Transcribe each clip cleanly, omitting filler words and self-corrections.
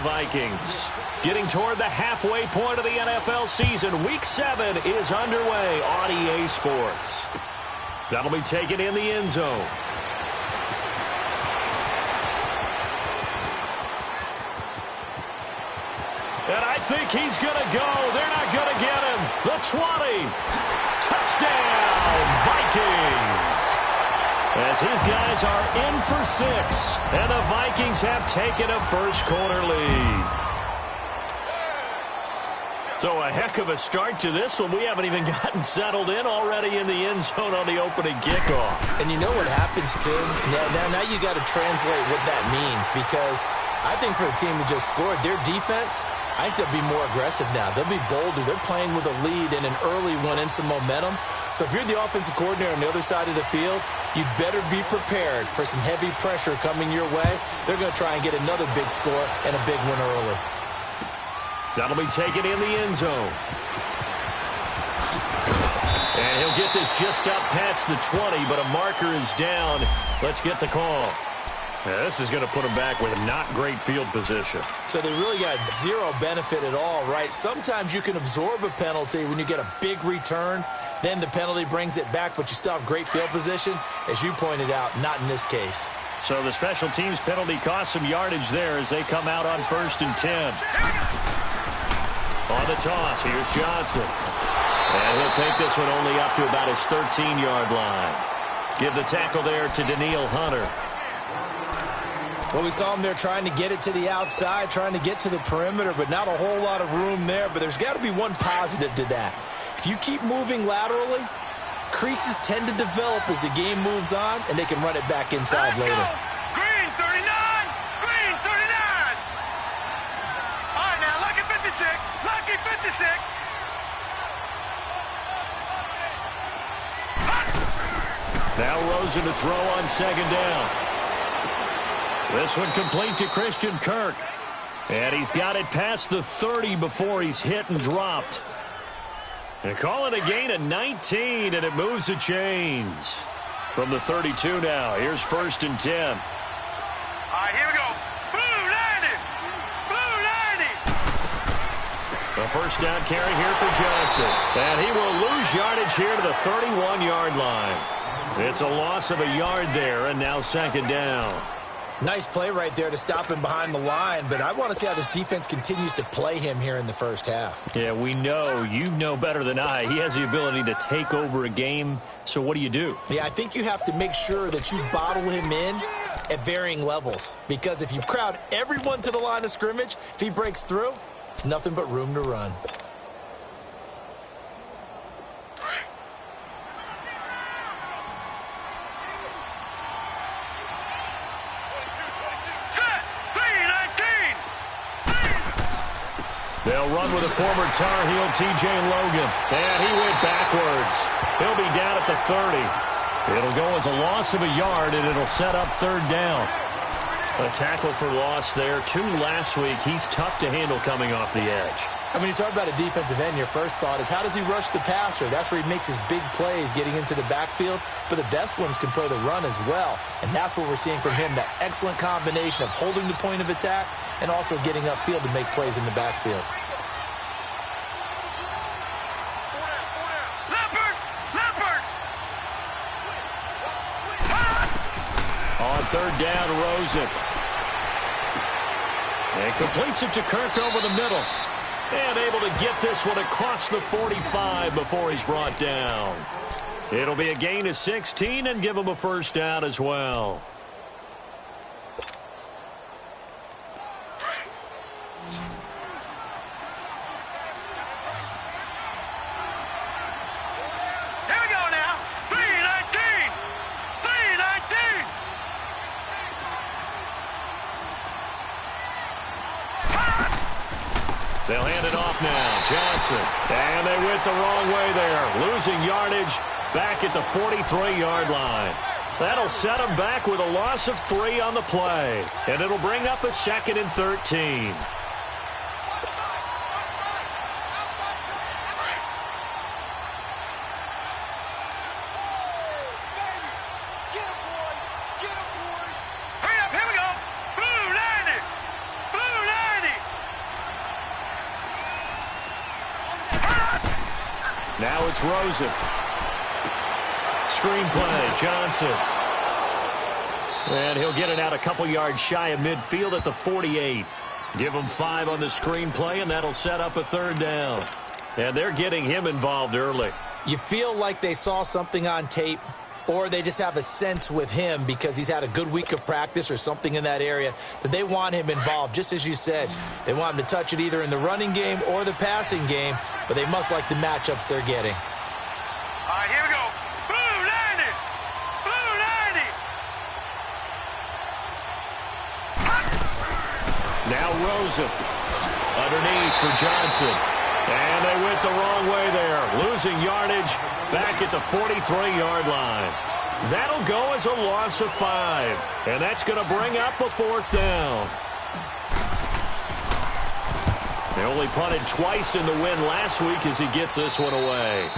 Vikings. Getting toward the halfway point of the NFL season, Week 7 is underway on EA Sports. That'll be taken in the end zone. And I think he's going to go. They're not going to get him. The 20. Touchdown, Vikings. As his guys are in for 6. And the Vikings have taken a first-quarter lead. So a heck of a start to this one. We haven't even gotten settled in already in the end zone on the opening kickoff. And you know what happens, too? Now you got to translate what that means, because I think for the team that just scored, their defense, I think they'll be more aggressive now. They'll be bolder. They're playing with a lead and an early one and some momentum. So if you're the offensive coordinator on the other side of the field, you'd better be prepared for some heavy pressure coming your way. They're going to try and get another big score and a big one early. That'll be taken in the end zone. And he'll get this just up past the 20, but a marker is down. Let's get the call. Yeah, this is going to put him back with not great field position. So they really got zero benefit at all, right? Sometimes you can absorb a penalty when you get a big return. Then the penalty brings it back, but you still have great field position. As you pointed out, not in this case. So the special teams penalty cost some yardage there as they come out on 1st and 10. On the toss, here's Johnson. And he'll take this one only up to about his 13-yard line. Give the tackle there to Daniil Hunter. Well, we saw him there trying to get it to the outside, trying to get to the perimeter, but not a whole lot of room there. But there's got to be one positive to that. If you keep moving laterally, creases tend to develop as the game moves on, and they can run it back inside later. Green, 39! Green, 39! All right, now, lucky 56. Lucky 56. Now Rosen to throw on 2nd down. This one complete to Christian Kirk. And he's got it past the 30 before he's hit and dropped. And call it a gain of 19, and it moves the chains. From the 32 now, here's 1st and 10. All right, here we go. Blue 90! Blue 90! A first down carry here for Johnson. And he will lose yardage here to the 31-yard line. It's a loss of a yard there, and now 2nd down. Nice play right there to stop him behind the line, but I want to see how this defense continues to play him here in the first half. Yeah, we know. You know better than I. He has the ability to take over a game, so what do you do? Yeah, I think you have to make sure that you bottle him in at varying levels, because if you crowd everyone to the line of scrimmage, if he breaks through, there's nothing but room to run. They'll run with a former Tar Heel, T.J. Logan. And he went backwards. He'll be down at the 30. It'll go as a loss of a yard, and it'll set up 3rd down. A tackle for loss there. 2 last week. He's tough to handle coming off the edge. And when you talk about a defensive end, your first thought is, how does he rush the passer? That's where he makes his big plays getting into the backfield. But the best ones can play the run as well. And that's what we're seeing from him, that excellent combination of holding the point of attack and also getting upfield to make plays in the backfield. On 3rd down, Rosen. And completes it to Kirk over the middle. And able to get this one across the 45 before he's brought down. It'll be a gain of 16 and give him a first down as well. They'll hand it off now. Johnson. And they went the wrong way there. Losing yardage back at the 43-yard line. That'll set them back with a loss of 3 on the play. And it'll bring up a 2nd and 13. Hurry up, here we go. Blue 90. Blue 90. Now it's Rosen. Screenplay, Johnson. And he'll get it out a couple yards shy of midfield at the 48. Give him 5 on the screenplay, and that'll set up a 3rd down. And they're getting him involved early. You feel like they saw something on tape, or they just have a sense with him because he's had a good week of practice or something in that area that they want him involved. Just as you said, they want him to touch it either in the running game or the passing game, but they must like the matchups they're getting. All right, here we go. Blue 90. Blue 90. Now Rosen. Underneath for Johnson. And they went the wrong way there. Losing yardage back at the 43-yard line. That'll go as a loss of 5. And that's going to bring up a 4th down. They only punted twice in the win last week as he gets this one away.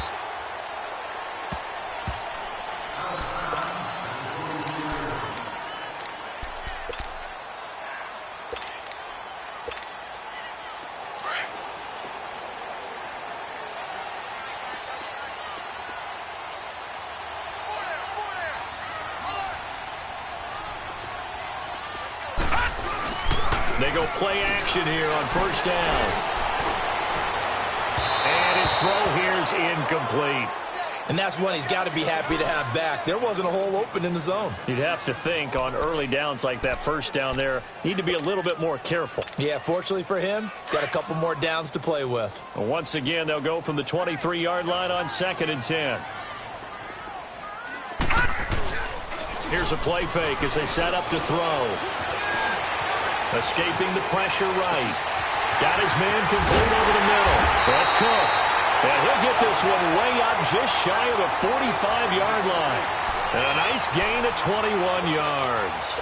They go play action here on 1st down. And his throw here is incomplete. And that's one he's got to be happy to have back. There wasn't a hole open in the zone. You'd have to think on early downs like that 1st down there, need to be a little bit more careful. Yeah, fortunately for him, got a couple more downs to play with. And once again, they'll go from the 23-yard line on 2nd and 10. Here's a play fake as they set up to throw. Escaping the pressure right. Got his man complete over the middle. That's Cook. And he'll get this one way up just shy of the 45-yard line. And a nice gain of 21 yards.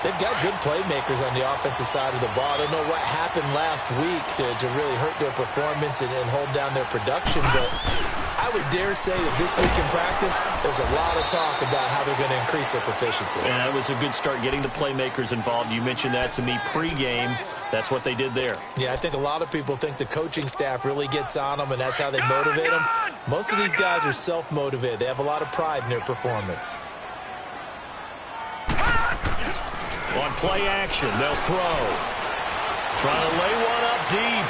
They've got good playmakers on the offensive side of the ball. I don't know what happened last week to really hurt their performance and hold down their production, but I would dare say that this week in practice, there's a lot of talk about how they're going to increase their proficiency. And that was a good start getting the playmakers involved. You mentioned that to me pregame. That's what they did there. Yeah, I think a lot of people think the coaching staff really gets on them, and that's how they motivate them. Most of these guys are self-motivated. They have a lot of pride in their performance. On play action, they'll throw. Trying to lay one up deep.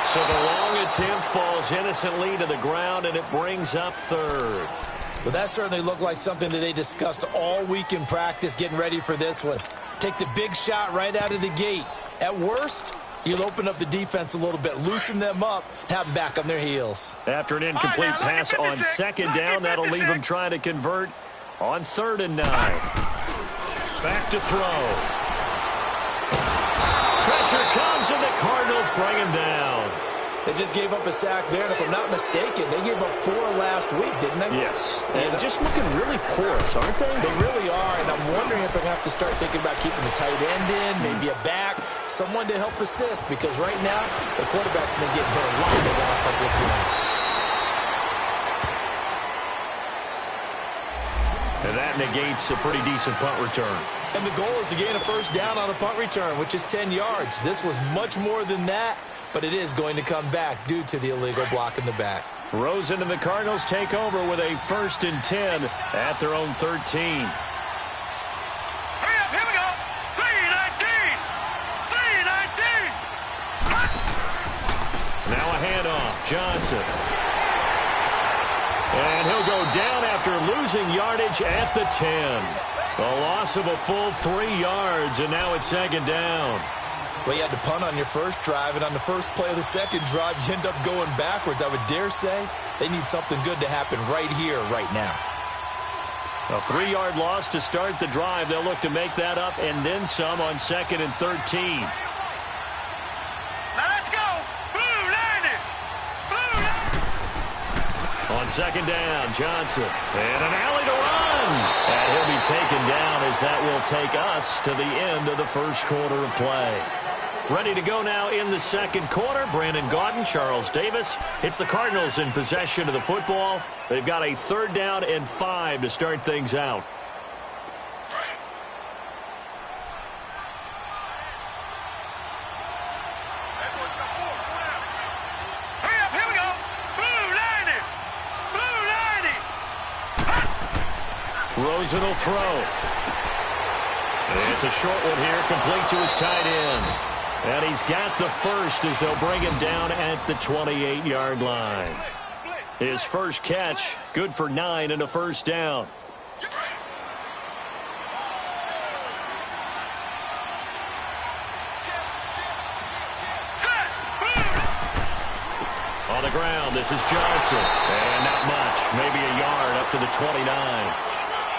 So the long attempt falls innocently to the ground, and it brings up 3rd. Well, that certainly looked like something that they discussed all week in practice, getting ready for this one. Take the big shot right out of the gate. At worst, you'll open up the defense a little bit, loosen them up, have them back on their heels. After an incomplete pass on 2nd down, that'll leave them trying to convert on 3rd and 9. Back to throw. Pressure comes, and the Cardinals bring him down. They just gave up a sack there, and if I'm not mistaken, they gave up 4 last week, didn't they? Yes. And just looking really porous, aren't they? They really are, and I'm wondering if they're going to have to start thinking about keeping the tight end in, maybe a back, someone to help assist, because right now, the quarterback's been getting hit a lot the last couple of games. And that negates a pretty decent punt return. And the goal is to gain a 1st down on a punt return, which is 10 yards. This was much more than that, but it is going to come back due to the illegal block in the back. Rosen and the Cardinals take over with a 1st and 10 at their own 13. Hurry up, here we go. 3-19. 3-19. Now a handoff. Johnson. And he'll go down after losing yardage at the 10. A loss of a full 3 yards, and now it's 2nd down. Well, you had to punt on your first drive, and on the first play of the second drive, you end up going backwards. I would dare say they need something good to happen right here, right now. A 3-yard loss to start the drive. They'll look to make that up and then some on 2nd and 13. Now let's go. Blue 90. Blue 90. On 2nd down, Johnson. And an alley to run. And he'll be taken down as that will take us to the end of the 1st quarter of play. Ready to go now in the 2nd quarter. Brandon Gaudin, Charles Davis. It's the Cardinals in possession of the football. They've got a 3rd down and 5 to start things out. Hurry up, here we go. Blue 90. Rosen will throw. It's a short one here, complete to his tight end. And he's got the first as they'll bring him down at the 28-yard line. His first catch, good for 9 and a first down. On the ground, this is Johnson. And not much, maybe a yard up to the 29.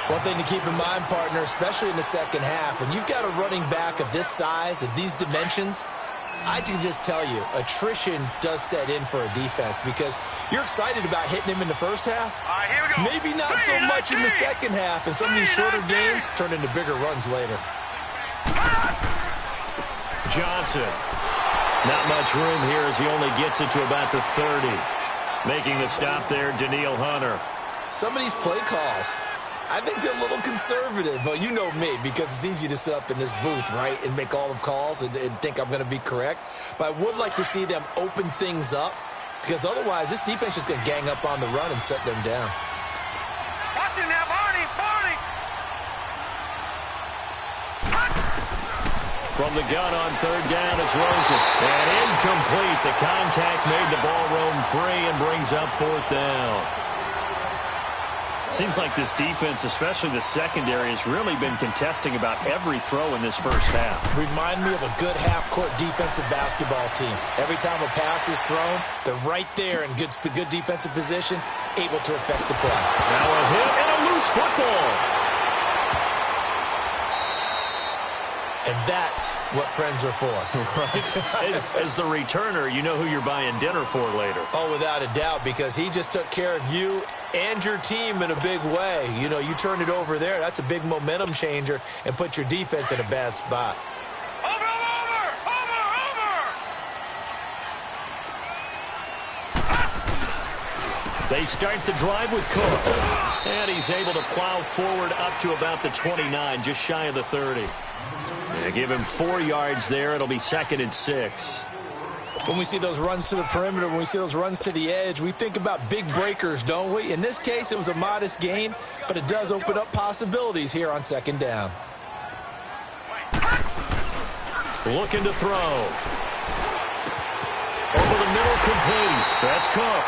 One thing to keep in mind, partner, especially in the second half, when you've got a running back of this size, of these dimensions, I can just tell you, attrition does set in for a defense because you're excited about hitting him in the first half. All right, here we go. Maybe not so much in the second half, and some of these shorter gains turn into bigger runs later. Johnson. Not much room here as he only gets it to about the 30. Making the stop there, Danielle Hunter. Some of these play calls, I think they're a little conservative, but you know me, because it's easy to sit up in this booth, right, and make all the calls and think I'm going to be correct. But I would like to see them open things up, because otherwise this defense is going to gang up on the run and shut them down. Watch it now, Barney, Barney. From the gun on third down, it's Rosen. And incomplete. The contact made the ball roam free and brings up fourth down. Seems like this defense, especially the secondary, has really been contesting about every throw in this first half. Remind me of a good half-court defensive basketball team. Every time a pass is thrown, they're right there in good defensive position, able to affect the play. Now a hit and a loose football. And that's what friends are for. Right. As the returner, you know who you're buying dinner for later. Oh, without a doubt, because he just took care of you and your team in a big way. You know, you turned it over there. That's a big momentum changer and put your defense in a bad spot. Over. They start the drive with Cook. And he's able to plow forward up to about the 29, just shy of the 30. They give him 4 yards there. It'll be 2nd and 6. When we see those runs to the perimeter, when we see those runs to the edge, we think about big breakers, don't we? In this case, it was a modest gain, but it does open up possibilities here on 2nd down. Looking to throw. Over the middle, complete. That's Cook.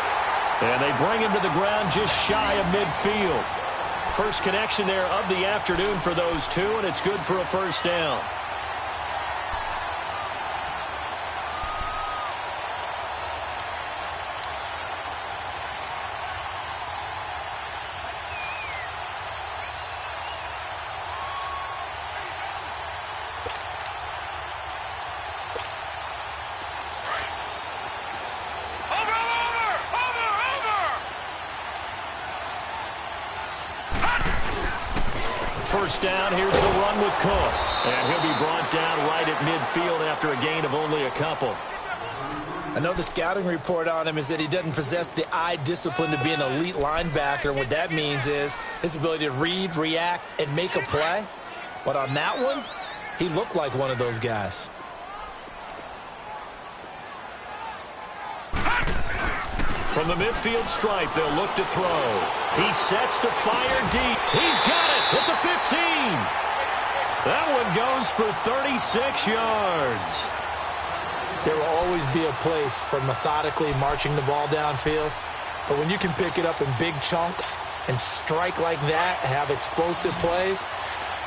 And they bring him to the ground just shy of midfield. First connection there of the afternoon for those two, and it's good for a first down. First down, here's the run with Cook. And he'll be brought down right at midfield after a gain of only a couple. I know the scouting report on him is that he doesn't possess the eye discipline to be an elite linebacker. What that means is his ability to read, react, and make a play. But on that one, he looked like one of those guys. From the midfield stripe, they'll look to throw. He sets to fire deep. He's got it at the 15. That one goes for 36 yards. There will always be a place for methodically marching the ball downfield. But when you can pick it up in big chunks and strike like that, have explosive plays,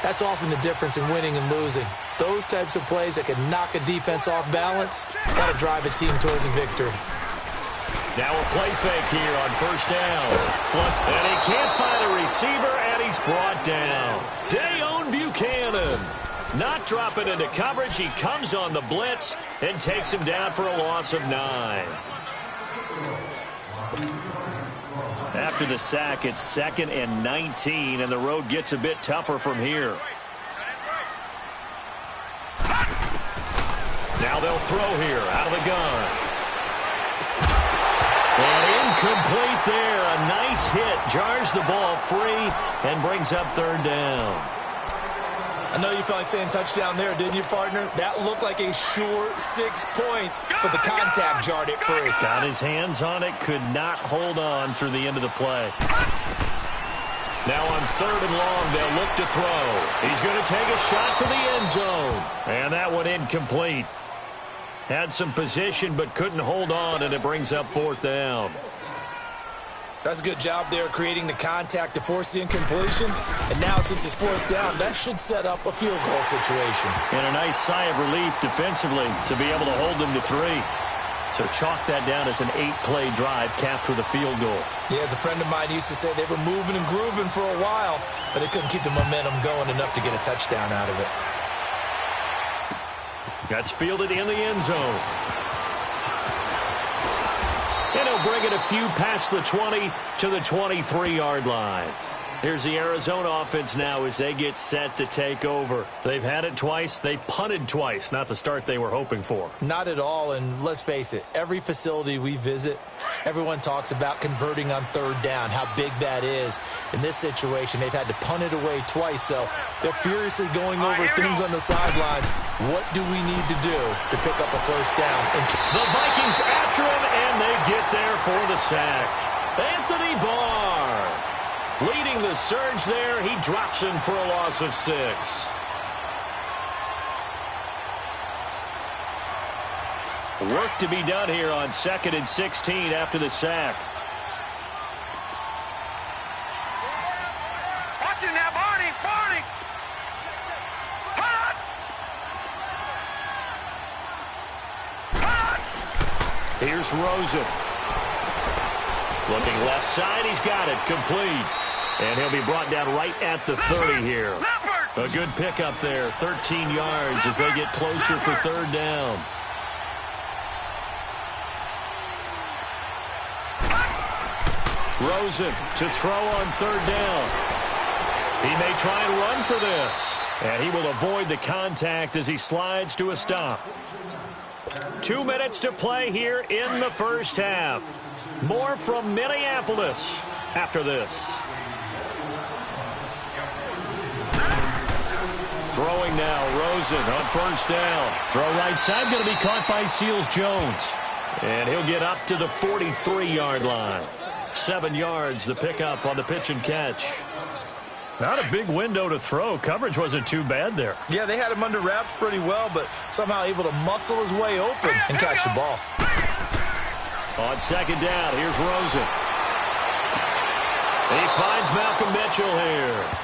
that's often the difference in winning and losing. Those types of plays that can knock a defense off balance, that'll drive a team towards a victory. Now a play fake here on first down. And he can't find a receiver, and he's brought down. Dayon Buchanan not dropping into coverage. He comes on the blitz and takes him down for a loss of 9. After the sack, it's 2nd and 19, and the road gets a bit tougher from here. Now they'll throw here out of the gun. And incomplete there. A nice hit. Jars the ball free and brings up 3rd down. I know you felt like saying touchdown there, didn't you, partner? That looked like a sure 6 points, but the contact jarred it free. Got his hands on it. Could not hold on through the end of the play. Now on 3rd and long, they'll look to throw. He's going to take a shot for the end zone. And that one incomplete. Had some position but couldn't hold on, and it brings up 4th down. That's a good job there creating the contact to force the incompletion. And now since it's 4th down, that should set up a field goal situation. And a nice sigh of relief defensively to be able to hold them to 3. So chalk that down as an 8-play drive capped with a field goal. Yeah, as a friend of mine used to say, they were moving and grooving for a while, but they couldn't keep the momentum going enough to get a touchdown out of it. That's fielded in the end zone. And he'll bring it a few past the 20 to the 23-yard line. Here's the Arizona offense now as they get set to take over. They've had it twice. They've punted twice. Not the start they were hoping for. Not at all, and let's face it, every facility we visit, everyone talks about converting on 3rd down, how big that is. In this situation, they've had to punt it away twice, so they're furiously going over things on the sidelines. What do we need to do to pick up a 1st down? The Vikings after him, and they get there for the sack. Anthony Barr leading the surge there. He drops him for a loss of 6. Work to be done here on 2nd and 16 after the sack. Watch it now, Barney. Barney. Hot. Hot. Here's Rosen. Looking left side. He's got it. Complete. And he'll be brought down right at the 30 here. A good pickup there. 13 yards as they get closer for 3rd down. Rosen to throw on 3rd down. He may try and run for this. And he will avoid the contact as he slides to a stop. 2 minutes to play here in the 1st half. More from Minneapolis after this. Throwing now, Rosen on 1st down. Throw right side, going to be caught by Seals-Jones. And he'll get up to the 43-yard line. 7 yards, the pickup on the pitch and catch. Not a big window to throw. Coverage wasn't too bad there. Yeah, they had him under wraps pretty well, but somehow able to muscle his way open and catch the ball. On 2nd down, here's Rosen. He finds Malcolm Mitchell here.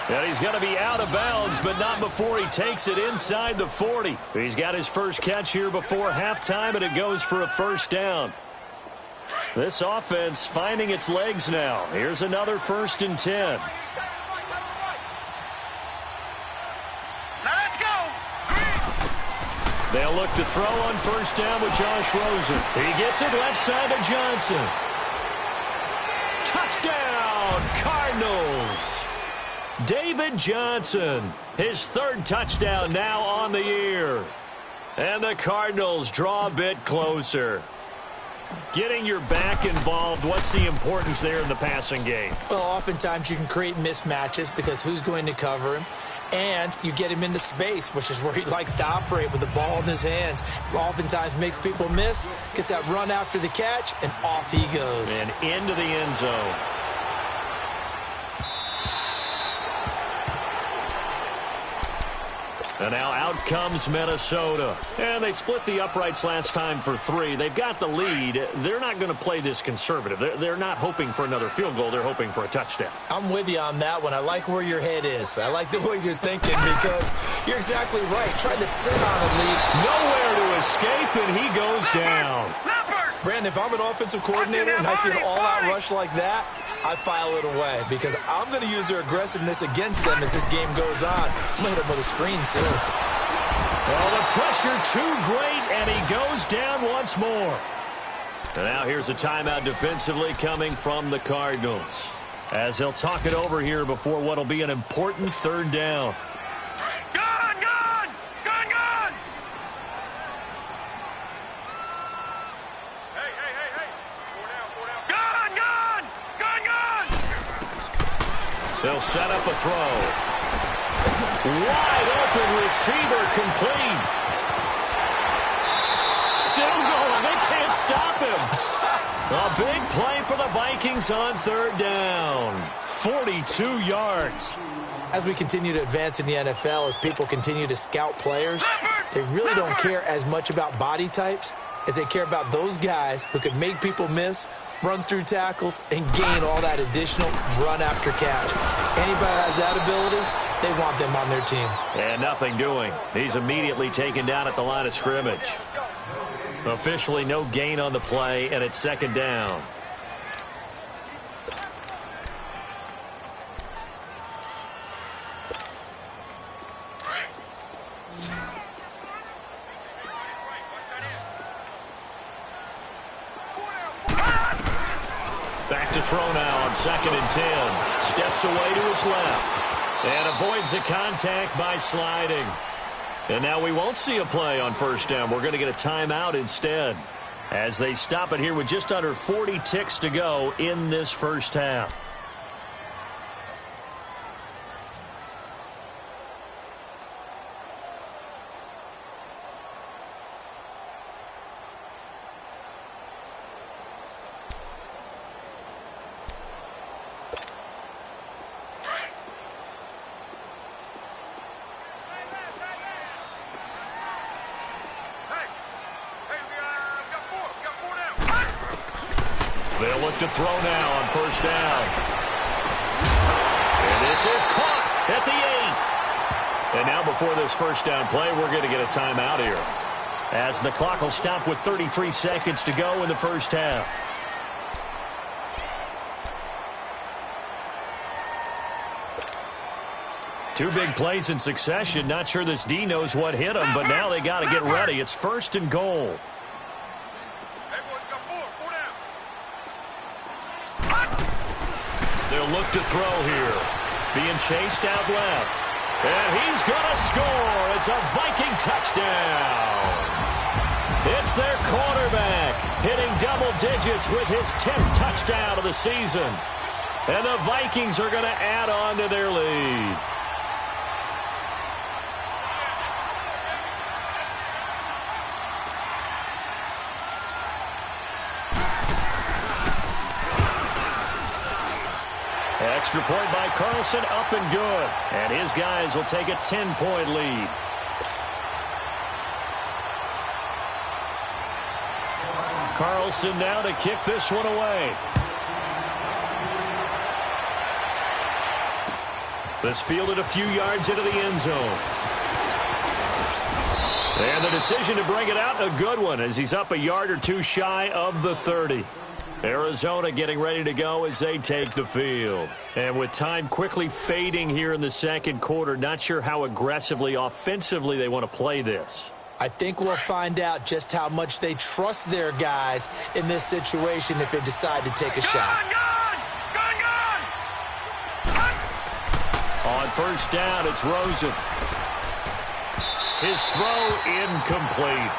And he's going to be out of bounds, but not before he takes it inside the 40. He's got his first catch here before halftime, and it goes for a 1st down. This offense finding its legs now. Here's another 1st and 10. Now let's go. They'll look to throw on 1st down with Josh Rosen. He gets it left side to Johnson. Touchdown, Cardinals. David Johnson, his 3rd touchdown now on the year. And the Cardinals draw a bit closer. Getting your back involved, what's the importance there in the passing game? Well, oftentimes you can create mismatches because who's going to cover him? And you get him into space, which is where he likes to operate with the ball in his hands. Oftentimes makes people miss, gets that run after the catch, and off he goes. And into the end zone. And now out comes Minnesota. And they split the uprights last time for 3. They've got the lead. They're not going to play this conservative. They're not hoping for another field goal. They're hoping for a touchdown. I'm with you on that one. I like where your head is. I like the way you're thinking because you're exactly right. Trying to sit on a lead. Nowhere to escape, and he goes down. Brandon, if I'm an offensive coordinator and I see an all-out rush like that, I file it away because I'm going to use their aggressiveness against them as this game goes on. I'm going to hit them with a screen soon. Well, the pressure too great, and he goes down once more. And now here's a timeout defensively coming from the Cardinals as they'll talk it over here before what will be an important 3rd down. Gone, gone, gone, gone. Hey, hey, hey, hey. 4 down. Gone, gone, gone, gone. They'll set up a throw. Wide open receiver complete. Still going. They can't stop him. A big play for the Vikings on 3rd down. 42 yards. As we continue to advance in the NFL, as people continue to scout players, they really don't care as much about body types as they care about those guys who can make people miss, run through tackles, and gain all that additional run after catch. Anybody that has that ability, they want them on their team. And nothing doing. He's immediately taken down at the line of scrimmage. Officially no gain on the play, and it's second down. Back to throw now on 2nd and 10. Steps away to his left. And avoids the contact by sliding. And now we won't see a play on first down. We're going to get a timeout instead, as they stop it here with just under 40 ticks to go in this first half. They'll look to throw now on first down. And this is caught at the 8. And now before this first down play, we're going to get a timeout here, as the clock will stop with 33 seconds to go in the first half. Two big plays in succession. Not sure this D knows what hit him, but now they got to get ready. It's 1st and goal. They'll look to throw here. Being chased out left. And he's going to score. It's a Viking touchdown. It's their quarterback hitting double digits with his 10th touchdown of the season. And the Vikings are going to add on to their lead. Extra point by Carlson, up and good. And his guys will take a 10-point lead. Carlson now to kick this one away. This fielded a few yards into the end zone. And the decision to bring it out, a good one, as he's up a yard or two shy of the 30. Arizona getting ready to go as they take the field. And with time quickly fading here in the second quarter, not sure how aggressively, offensively they want to play this. I think we'll find out just how much they trust their guys in this situation if they decide to take a shot. On first down, it's Rosen. His throw incomplete.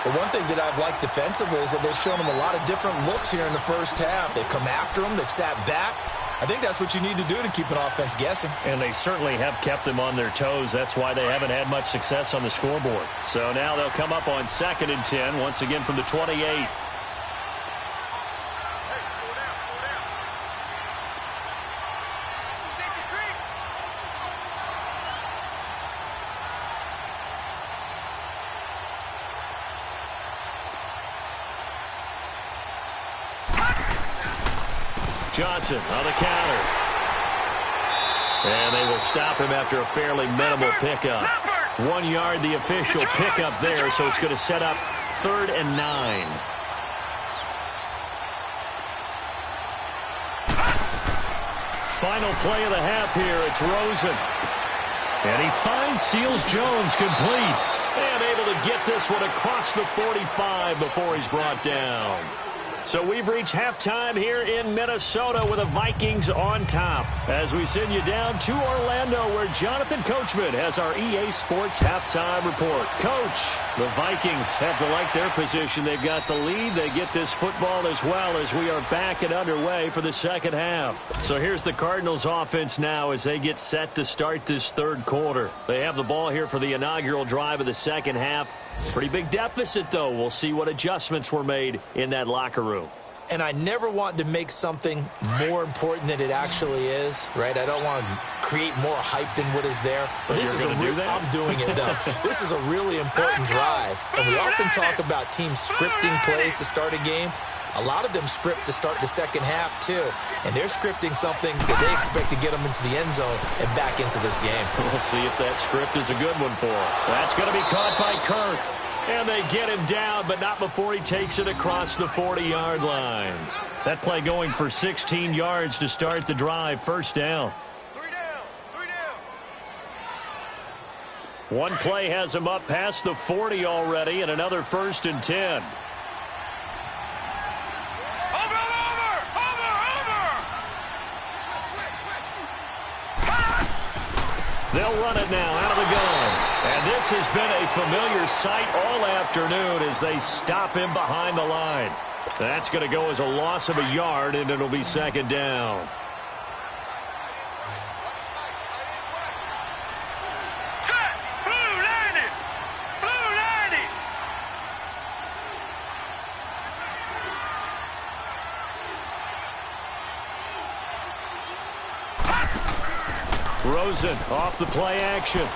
The one thing that I've liked defensively is that they've shown him a lot of different looks here in the first half. They've come after him. They've sat back. I think that's what you need to do to keep an offense guessing. And they certainly have kept them on their toes. That's why they haven't had much success on the scoreboard. So now they'll come up on 2nd and 10, once again from the 28. Johnson on the counter. And they will stop him after a fairly minimal pickup. 1 yard, the official pickup there, so it's going to set up 3rd and 9. Final play of the half here, it's Rosen. And he finds Seals-Jones complete. And able to get this one across the 45 before he's brought down. So we've reached halftime here in Minnesota with the Vikings on top, as we send you down to Orlando, where Jonathan Coachman has our EA Sports halftime report. Coach, the Vikings have to like their position. They've got the lead. They get this football as well, as we are back and underway for the second half. So here's the Cardinals offense now as they get set to start this third quarter. They have the ball here for the inaugural drive of the second half. Pretty big deficit, though. We'll see what adjustments were made in that locker room. and I never want to make something more important than it actually is, right? I don't want to create more hype than what is there. But this is I'm doing it, though. This is a really important drive, and we often talk about teams scripting plays to start a game. A lot of them script to start the second half, too. And they're scripting something that they expect to get them into the end zone and back into this game. We'll see if that script is a good one for them. That's going to be caught by Kirk. And they get him down, but not before he takes it across the 40-yard line. That play going for 16 yards to start the drive. First down. 3 down. 3 down. One play has him up past the 40 already, and another 1st and 10. They'll run it now out of the gun. And this has been a familiar sight all afternoon as they stop him behind the line. That's going to go as a loss of a yard, and it'll be 2nd down. Set! Blue 90! Blue 90! Rosen off the play action.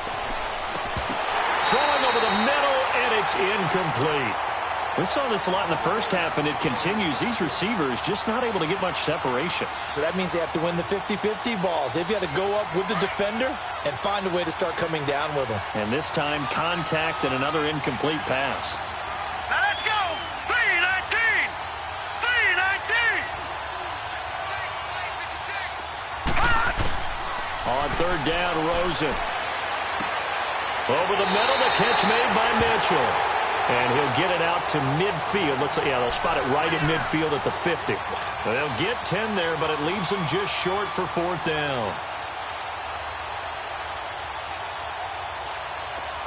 Throwing over the middle, and it's incomplete. We saw this a lot in the first half, and it continues. These receivers just not able to get much separation. So that means they have to win the 50-50 balls. They've got to go up with the defender and find a way to start coming down with them. And this time, contact and another incomplete pass. Now let's go! 3-19! 3-19! On 3rd down, Rosen. Over the middle, the catch made by Mitchell. And he'll get it out to midfield. They'll spot it right at midfield at the 50. They'll get 10 there, but it leaves them just short for 4th down.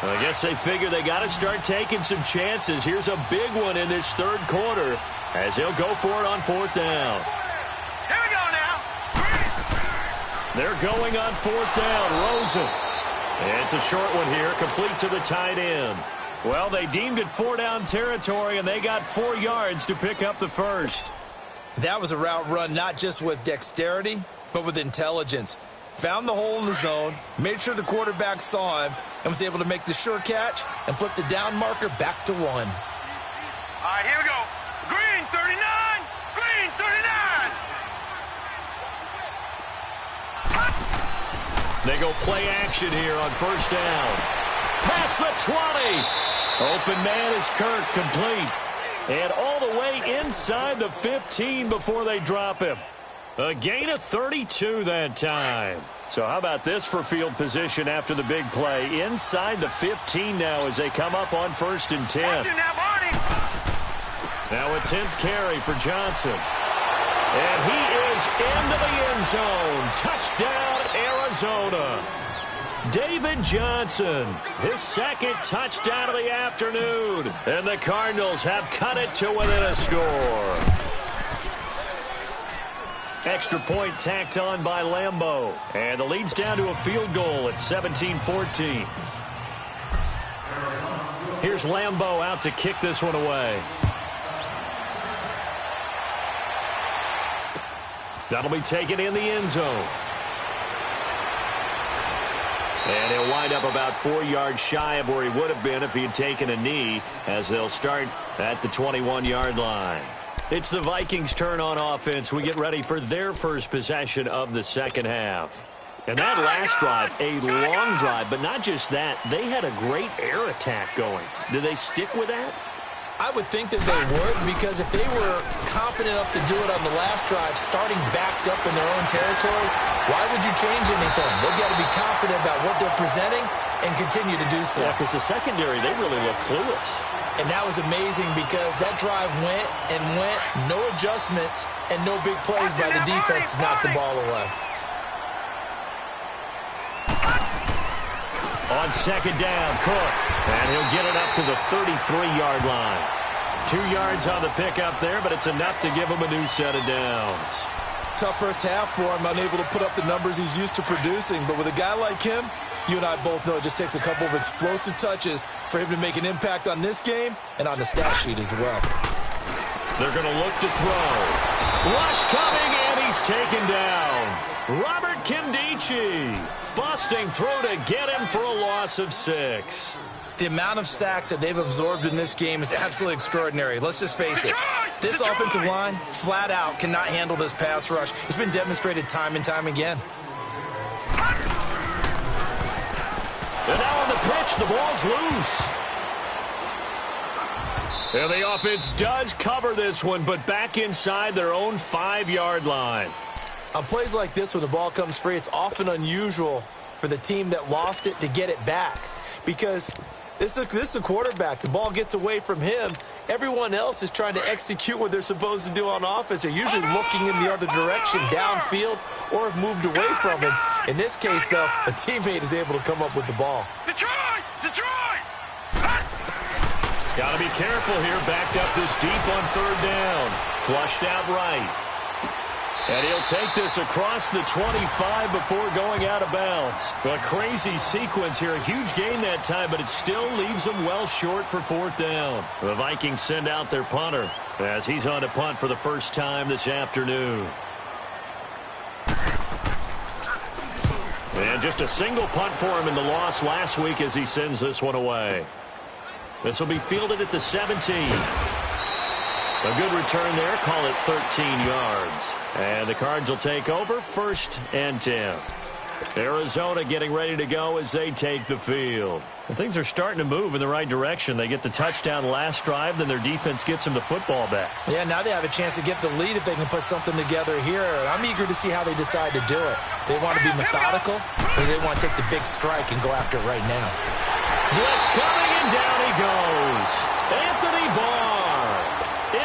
I guess they figure they got to start taking some chances. Here's a big one in this 3rd quarter as he'll go for it on 4th down. Here we go now! They're going on 4th down. Rosen. And it's a short one here, complete to the tight end. Well, they deemed it 4-down territory, and they got 4 yards to pick up the first. That was a route run not just with dexterity, but with intelligence. Found the hole in the zone, made sure the quarterback saw him, and was able to make the sure catch and flip the down marker back to 1. All right, here we go. Green 39! Green 39! They go play action here on 1st down. Past the 20. Open man is Kirk, complete. And all the way inside the 15 before they drop him. A gain of 32 that time. So how about this for field position after the big play? Inside the 15 now as they come up on 1st and 10. Now a 10th carry for Johnson. And he is into the end zone. Touchdown, Arizona. David Johnson, his 2nd touchdown of the afternoon. And the Cardinals have cut it to within a score. Extra point tacked on by Lambeau. And the lead's down to a field goal at 17-14. Here's Lambeau out to kick this one away. That'll be taken in the end zone. And he'll wind up about 4 yards shy of where he would have been if he had taken a knee, as they'll start at the 21-yard line. It's the Vikings' turn on offense. We get ready for their first possession of the second half. And that last drive, a long drive, but not just that. They had a great air attack going. Did they stick with that? I would think that they would, because if they were confident enough to do it on the last drive, starting backed up in their own territory, why would you change anything? They've got to be confident about what they're presenting and continue to do so. Yeah, because the secondary, they really look clueless. And that was amazing because that drive went and went, no adjustments, and no big plays by the defense to knock the ball away. On 2nd down, Cook. And he'll get it up to the 33-yard line. 2 yards on the pickup there, but it's enough to give him a new set of downs. Tough first half for him, unable to put up the numbers he's used to producing. But with a guy like him, you and I both know it just takes a couple of explosive touches for him to make an impact on this game and on the stat sheet as well. They're going to look to throw. Rush coming, and he's taken down. Robert Kindici busting through to get him for a loss of 6. The amount of sacks that they've absorbed in this game is absolutely extraordinary. Let's just face it. This offensive line, flat out, cannot handle this pass rush. It's been demonstrated time and time again. And now on the pitch, the ball's loose. And the offense does cover this one, but back inside their own 5-yard line. On plays like this, when the ball comes free, it's often unusual for the team that lost it to get it back. Because this is a quarterback. The ball gets away from him. Everyone else is trying to execute what they're supposed to do on offense. They're usually looking in the other direction, downfield, or have moved away from him. In this case, though, a teammate is able to come up with the ball. Detroit! Got to be careful here, backed up this deep on 3rd down. Flushed out right. And he'll take this across the 25 before going out of bounds. A crazy sequence here. A huge gain that time, but it still leaves them well short for 4th down. The Vikings send out their punter as he's on to punt for the first time this afternoon. And just a single punt for him in the loss last week as he sends this one away. This will be fielded at the 17. A good return there. Call it 13 yards. And the Cards will take over 1st and 10. Arizona getting ready to go as they take the field. And things are starting to move in the right direction. They get the touchdown last drive, then their defense gets them the football back. Yeah, now they have a chance to get the lead if they can put something together here. I'm eager to see how they decide to do it. They want to be methodical, or they want to take the big strike and go after it right now. Blitz coming, and down he goes. Anthony Barr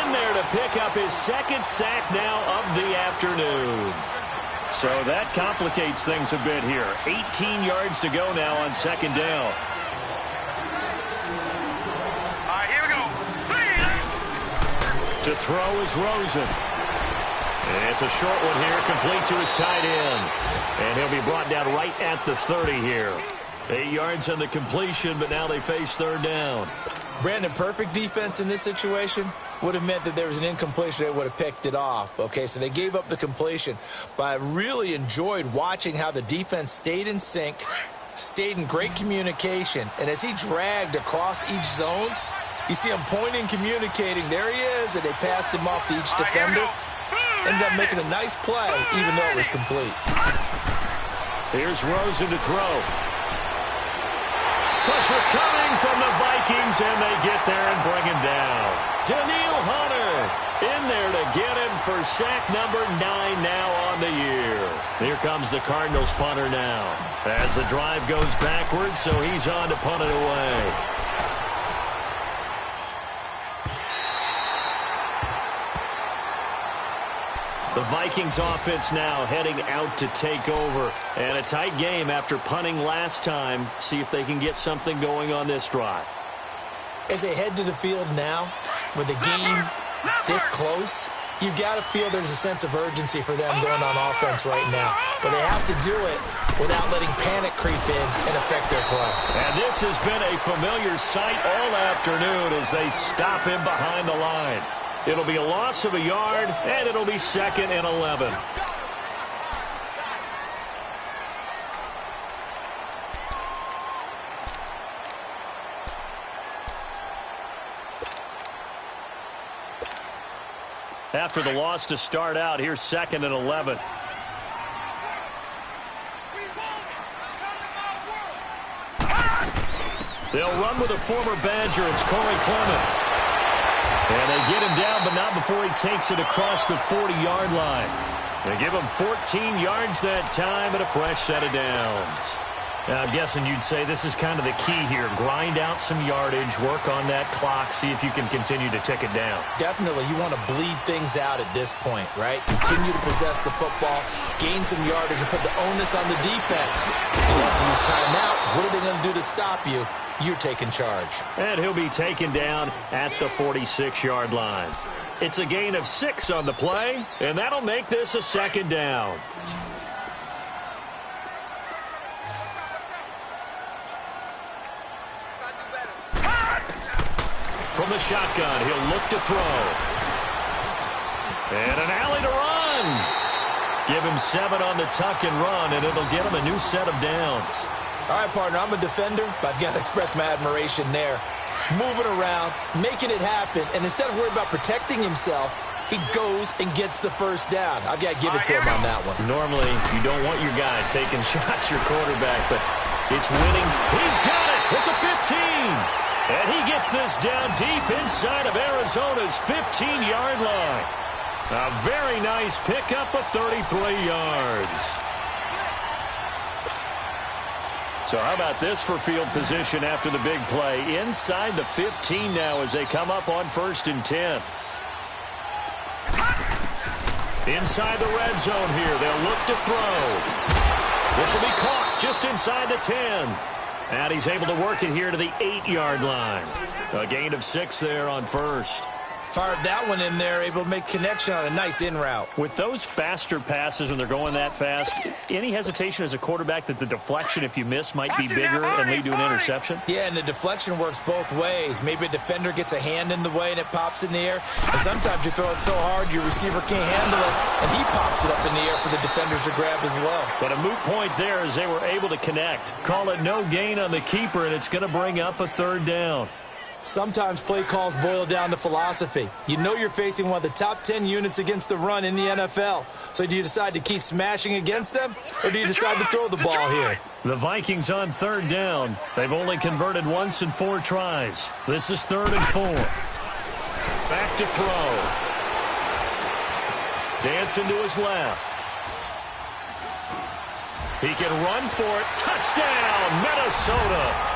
in there to pick up his 2nd sack now of the afternoon. So that complicates things a bit here. 18 yards to go now on 2nd down. All right, here we go. To throw is Rosen. And it's a short one here, complete to his tight end. And he'll be brought down right at the 30 here. 8 yards on the completion, but now they face 3rd down. Brandon, perfect defense in this situation would have meant that there was an incompletion. They would have picked it off. Okay, so they gave up the completion. But I really enjoyed watching how the defense stayed in sync, stayed in great communication. And as he dragged across each zone, you see him pointing, communicating. There he is, and they passed him off to each defender. Ended up making a nice play, even though it was complete. Here's Rosen to throw. Pressure coming from the Vikings, and they get there and bring him down. Daniil Hunter in there to get him for sack number 9 now on the year. Here comes the Cardinals punter now as the drive goes backwards, so he's on to punt it away. The Vikings offense now heading out to take over. And a tight game after punting last time. See if they can get something going on this drive. As they head to the field now, with the game this close, you've got to feel there's a sense of urgency for them going on offense right now. But they have to do it without letting panic creep in and affect their play. And this has been a familiar sight all afternoon as they stop him behind the line. It'll be a loss of a yard, and it'll be 2nd and 11. After the loss to start out, here's 2nd and 11. They'll run with a former Badger. It's Corey Clement. And they get him down, but not before he takes it across the 40-yard line. They give him 14 yards that time and a fresh set of downs. Now, I'm guessing you'd say this is kind of the key here. Grind out some yardage, work on that clock, see if you can continue to tick it down. Definitely. You want to bleed things out at this point, right? Continue to possess the football, gain some yardage, and put the onus on the defense. You have to use timeouts. What are they going to do to stop you? You're taking charge. And he'll be taken down at the 46-yard line. It's a gain of 6 on the play, and that'll make this a 2nd down. From the shotgun, he'll look to throw. And an alley to run. Give him 7 on the tuck and run, and it'll get him a new set of downs. All right, partner, I'm a defender, but I've got to express my admiration there. Moving around, making it happen, and instead of worrying about protecting himself, he goes and gets the first down. I've got to give it to him on that one. Normally, you don't want your guy taking shots, your quarterback, but it's winning. He's got it at the 15. And he gets this down deep inside of Arizona's 15-yard line. A very nice pickup of 33 yards. So how about this for field position after the big play? Inside the 15 now as they come up on 1st and 10. Inside the red zone here. They'll look to throw. This will be caught just inside the 10. And he's able to work it here to the 8-yard line. A gain of 6 there on 1st. Fired that one in there, able to make connection on a nice in route. With those faster passes when they're going that fast, any hesitation as a quarterback that the deflection, if you miss, might be bigger and lead to an interception? Yeah, and the deflection works both ways. Maybe a defender gets a hand in the way and it pops in the air. And sometimes you throw it so hard your receiver can't handle it, and he pops it up in the air for the defenders to grab as well. But a moot point there as they were able to connect. Call it no gain on the keeper, and it's going to bring up a 3rd down. Sometimes play calls boil down to philosophy. You know you're facing one of the top 10 units against the run in the NFL. So do you decide to keep smashing against them, or do you decide to throw the ball here? The Vikings on 3rd down. They've only converted once in 4 tries. This is 3rd and 4. Back to throw. Dancing to his left. He can run for it. Touchdown, Minnesota.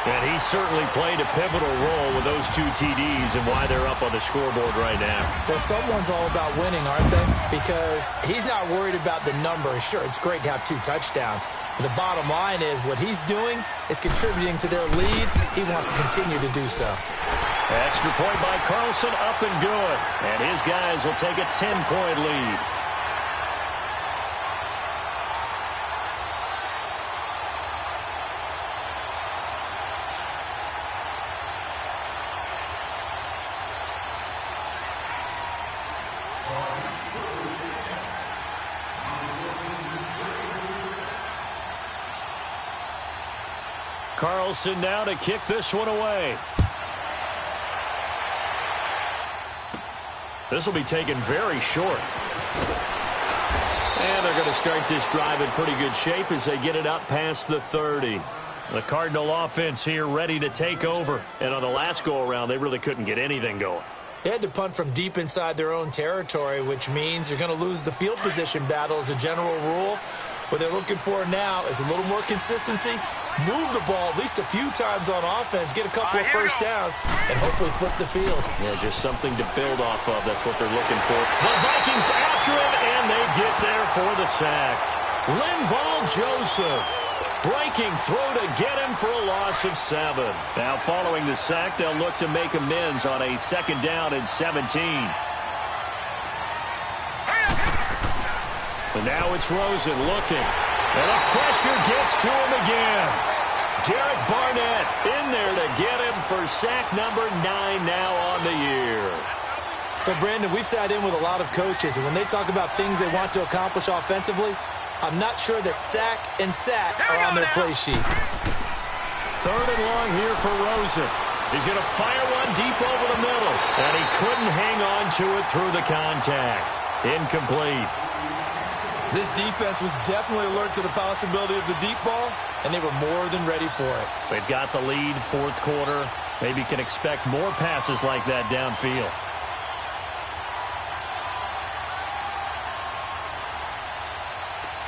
And he certainly played a pivotal role with those 2 TDs and why they're up on the scoreboard right now. Well, someone's all about winning, aren't they? Because he's not worried about the number. Sure, it's great to have 2 touchdowns. But the bottom line is what he's doing is contributing to their lead. He wants to continue to do so. Extra point by Carlson, up and good. And his guys will take a 10-point lead. Carlson now to kick this one away. This will be taken very short. And they're going to start this drive in pretty good shape as they get it up past the 30. The Cardinal offense here ready to take over. And on the last go-around, they really couldn't get anything going. They had to punt from deep inside their own territory, which means you're going to lose the field position battle as a general rule. What they're looking for now is a little more consistency, move the ball at least a few times on offense, get a couple of first downs, and hopefully flip the field. Yeah, just something to build off of. That's what they're looking for. The Vikings after him, and they get there for the sack. Linval Joseph breaking through to get him for a loss of 7. Now following the sack, they'll look to make amends on a 2nd down and 17. And now it's Rosen looking. And the pressure gets to him again. Derek Barnett in there to get him for sack number 9 now on the year. So, Brandon, we've sat in with a lot of coaches, and when they talk about things they want to accomplish offensively, I'm not sure that sack and sack are on their play sheet. 3rd and long here for Rosen. He's going to fire one deep over the middle. And he couldn't hang on to it through the contact. Incomplete. This defense was definitely alert to the possibility of the deep ball, and they were more than ready for it. They've got the lead, 4th quarter. Maybe can expect more passes like that downfield.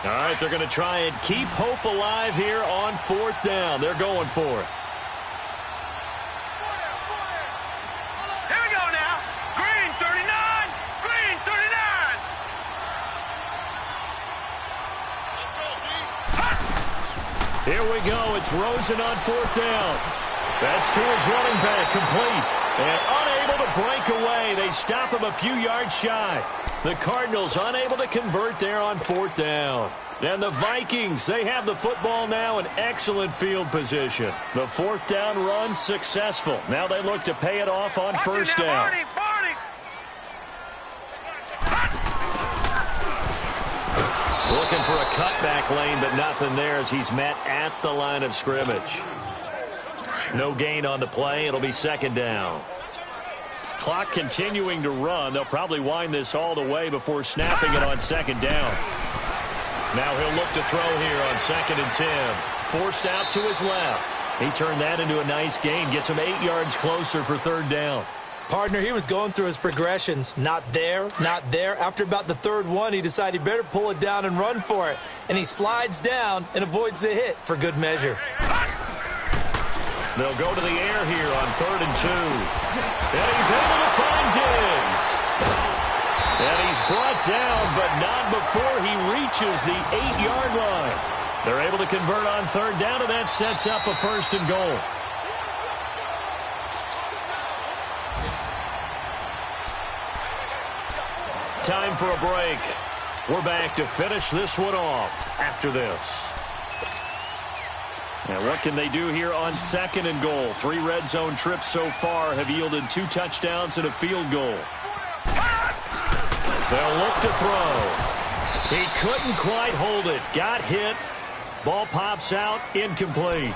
All right, they're going to try and keep hope alive here on 4th down. They're going for it. Here we go now. Green 39. Green 39. Here we go. It's Rosen on 4th down. That's to his running back, complete. And unable to break away. They stop him a few yards shy. The Cardinals unable to convert there on 4th down. And the Vikings, they have the football now in excellent field position. The 4th down run successful. Now they look to pay it off on 1st down. Barney. Looking for a cutback lane, but nothing there as he's met at the line of scrimmage. No gain on the play. It'll be second down. Clock continuing to run. They'll probably wind this all the way before snapping it on second down. Now he'll look to throw here on 2nd and 10. Forced out to his left. He turned that into a nice gain. Gets him 8 yards closer for 3rd down. Partner, he was going through his progressions. Not there, not there. After about the 3rd one, he decided he better pull it down and run for it. And he slides down and avoids the hit for good measure. They'll go to the air here on 3rd and 2. And he's able to find Diggs. And he's brought down, but not before he reaches the 8-yard line. They're able to convert on 3rd down, and that sets up a 1st and goal. Time for a break. We're back to finish this one off after this. Now, what can they do here on 2nd and goal? 3 red zone trips so far have yielded 2 touchdowns and a field goal. They'll look to throw. He couldn't quite hold it. Got hit. Ball pops out. Incomplete.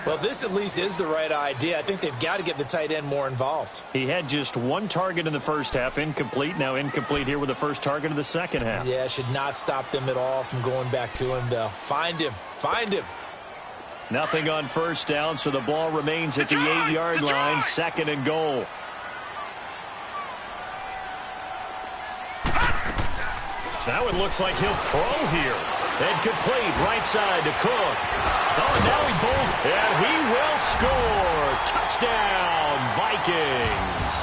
Well, this at least is the right idea. I think they've got to get the tight end more involved. He had just 1 target in the first half. Incomplete. Now incomplete here with the first target of the second half. Yeah, should not stop them at all from going back to him, though. Find him. Find him. Nothing on 1st down, so the ball remains at the 8-yard line. 2nd and goal. Now it looks like he'll throw here. And complete right side to Cook. Oh, now he bowls, and he will score. Touchdown, Vikings.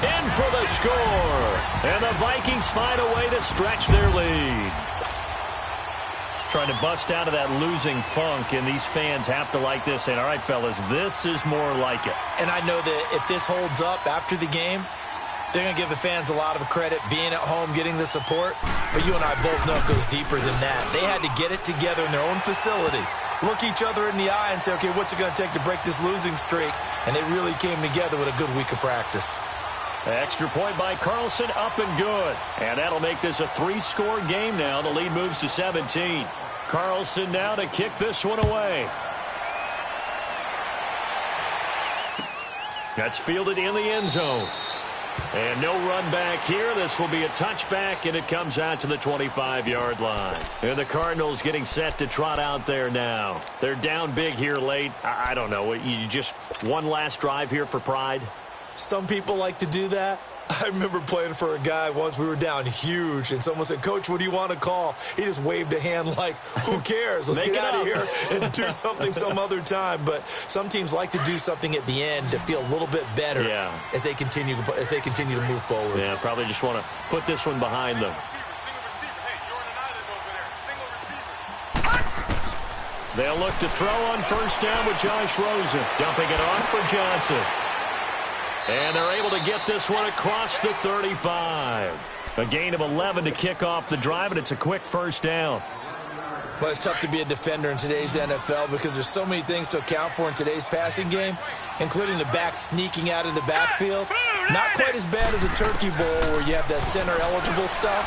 In for the score. And the Vikings find a way to stretch their lead. Trying to bust out of that losing funk, and these fans have to like this. And all right, fellas, this is more like it. And I know that if this holds up after the game, they're going to give the fans a lot of credit being at home, getting the support. But you and I both know it goes deeper than that. They had to get it together in their own facility, look each other in the eye and say, okay, what's it going to take to break this losing streak? And they really came together with a good week of practice. Extra point by Carlson, up and good. And that'll make this a 3-score game now. The lead moves to 17. Carlson now to kick this one away. That's fielded in the end zone. And no run back here. This will be a touchback, and it comes out to the 25-yard line. And the Cardinals getting set to trot out there now. They're down big here late. I don't know. You just one last drive here for pride? Some people like to do that. I remember playing for a guy once. We were down huge, and someone said, Coach, what do you want to call? He just waved a hand like, who cares? Let's get out of here and do something some other time. But some teams like to do something at the end to feel a little bit better as they continue to move forward. Yeah, probably just want to put this one behind them. They'll look to throw on 1st down with Josh Rosen. Dumping it off for Johnson. And they're able to get this one across the 35. A gain of 11 to kick off the drive, and it's a quick 1st down. Well, it's tough to be a defender in today's NFL because there's so many things to account for in today's passing game, including the back sneaking out of the backfield. Not quite as bad as a Turkey Bowl where you have that center-eligible stuff,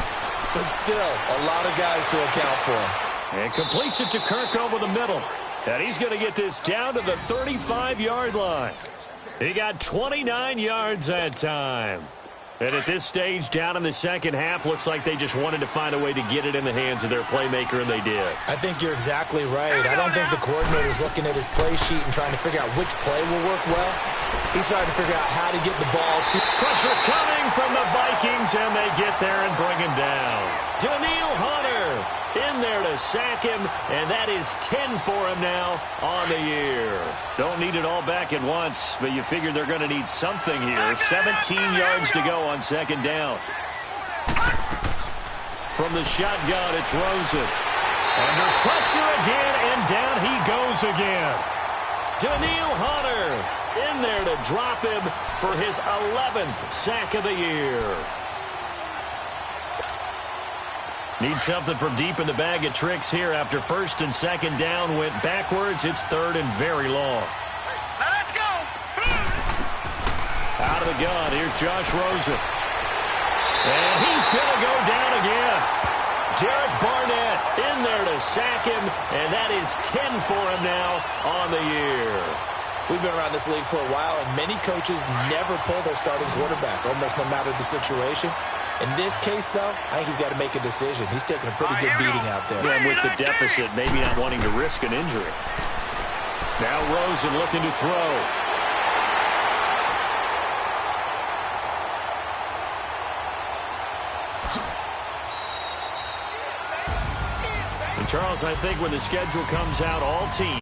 but still a lot of guys to account for. And completes it to Kirk over the middle. And he's going to get this down to the 35-yard line. He got 29 yards that time. And at this stage, down in the second half, looks like they just wanted to find a way to get it in the hands of their playmaker, and they did. I think you're exactly right. I don't think the coordinator's looking at his play sheet and trying to figure out which play will work well. He's trying to figure out how to get the ball to... Pressure coming from the Vikings, and they get there and bring him down. Daniil Hunter in there to sack him, and that is 10 for him now on the year. Don't need it all back at once, but you figure they're going to need something here. 17 yards to go on 2nd down. From the shotgun, it's Rosen. Under pressure again, and down he goes again. Daniil Hunter in there to drop him for his 11th sack of the year. Need something from deep in the bag of tricks here after 1st and 2nd down went backwards. It's 3rd and very long. Now let's go. Out of the gun, here's Josh Rosen. And he's going to go down again. Derek Barnett in there to sack him, and that is 10 for him now on the year. We've been around this league for a while, and many coaches never pull their starting quarterback, almost no matter the situation. In this case, though, I think he's got to make a decision. He's taking a pretty good beating out there. And with the deficit, maybe not wanting to risk an injury. Now Rosen looking to throw. And Charles, I think when the schedule comes out, all teams